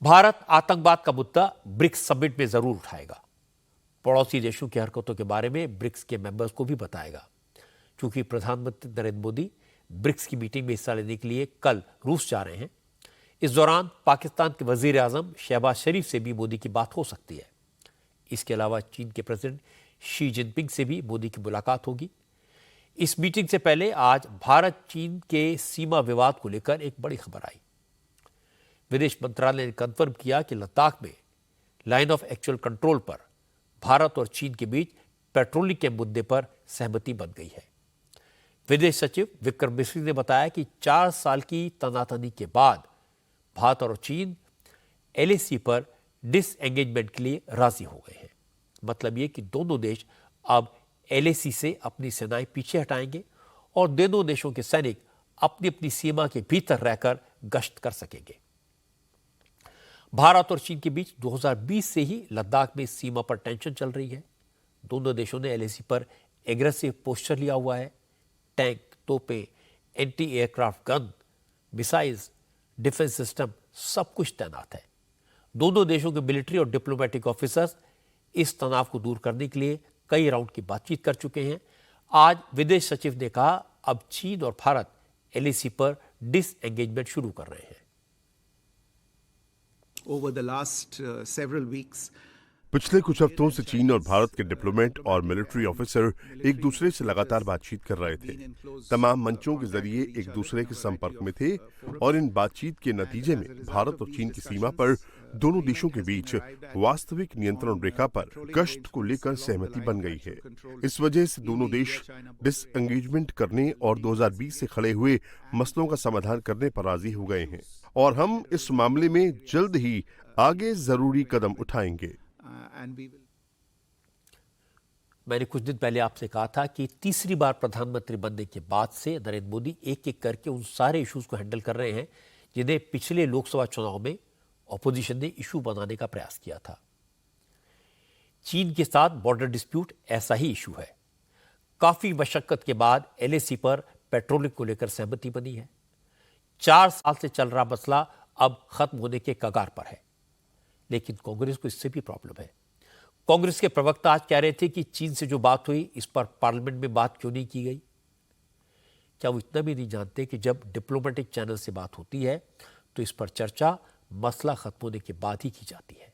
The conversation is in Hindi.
भारत आतंकवाद का मुद्दा ब्रिक्स समिट में जरूर उठाएगा। पड़ोसी देशों की हरकतों के बारे में ब्रिक्स के मेंबर्स को भी बताएगा। क्योंकि प्रधानमंत्री नरेंद्र मोदी ब्रिक्स की मीटिंग में हिस्सा लेने के लिए कल रूस जा रहे हैं। इस दौरान पाकिस्तान के वजीर आजम शहबाज शरीफ से भी मोदी की बात हो सकती है। इसके अलावा चीन के प्रेसिडेंट शी जिनपिंग से भी मोदी की मुलाकात होगी। इस मीटिंग से पहले आज भारत चीन के सीमा विवाद को लेकर एक बड़ी खबर आई। विदेश मंत्रालय ने कन्फर्म किया कि लद्दाख में लाइन ऑफ एक्चुअल कंट्रोल पर भारत और चीन के बीच पेट्रोलिंग के मुद्दे पर सहमति बन गई है। विदेश सचिव विक्रम मिश्री ने बताया कि 4 साल की तनातनी के बाद भारत और चीन एलएसी पर डिसएंगेजमेंट के लिए राजी हो गए हैं। मतलब यह कि दोनों देश अब एलएसी से अपनी सेनाएं पीछे हटाएंगे और दोनों देशों के सैनिक अपनी अपनी सीमा के भीतर रहकर गश्त कर सकेंगे। भारत और चीन के बीच 2020 से ही लद्दाख में सीमा पर टेंशन चल रही है। दोनों देशों ने एलएसी पर एग्रेसिव पोस्चर लिया हुआ है। टैंक, तोपें, anti aircraft gun, missiles, defence system सब कुछ तैनात है। दोनों देशों के मिलिट्री और डिप्लोमेटिक ऑफिसर्स इस तनाव को दूर करने के लिए कई राउंड की बातचीत कर चुके हैं। आज विदेश सचिव ने कहा अब चीन और भारत एलएसी पर डिसएंगेजमेंट शुरू कर रहे हैं। Over the last several weeks, पिछले कुछ हफ्तों से चीन और भारत के डिप्लोमेट और मिलिट्री ऑफिसर एक दूसरे से लगातार बातचीत कर रहे थे। तमाम मंचों के जरिए एक दूसरे के संपर्क में थे और इन बातचीत के नतीजे में भारत और चीन की सीमा पर दोनों देशों के बीच वास्तविक नियंत्रण रेखा पर गश्त को लेकर सहमति बन गई है। इस वजह से दोनों देश डिसएंगेजमेंट करने और 2020 से खड़े हुए मसलों का समाधान करने पर राजी हो गए हैं और हम इस मामले में जल्द ही आगे जरूरी कदम उठाएंगे। मैंने कुछ दिन पहले आपसे कहा था कि तीसरी बार प्रधानमंत्री बनने के बाद से नरेंद्र मोदी एक एक करके उन सारे इश्यूज को हैंडल कर रहे हैं जिन्हें पिछले लोकसभा चुनाव में ऑपोजिशन ने इशू बनाने का प्रयास किया था। चीन के साथ बॉर्डर डिस्प्यूट ऐसा ही इशू है। काफी मशक्कत के बाद एलएसी पर पेट्रोलिंग को लेकर सहमति बनी है। 4 साल से चल रहा मसला अब खत्म होने के कगार पर है। लेकिन कांग्रेस को इससे भी प्रॉब्लम है। कांग्रेस के प्रवक्ता आज कह रहे थे कि चीन से जो बात हुई इस पर पार्लियामेंट में बात क्यों नहीं की गई। क्या वो इतना भी नहीं जानते कि जब डिप्लोमेटिक चैनल से बात होती है तो इस पर चर्चा मसला खत्म होने के बाद ही की जाती है।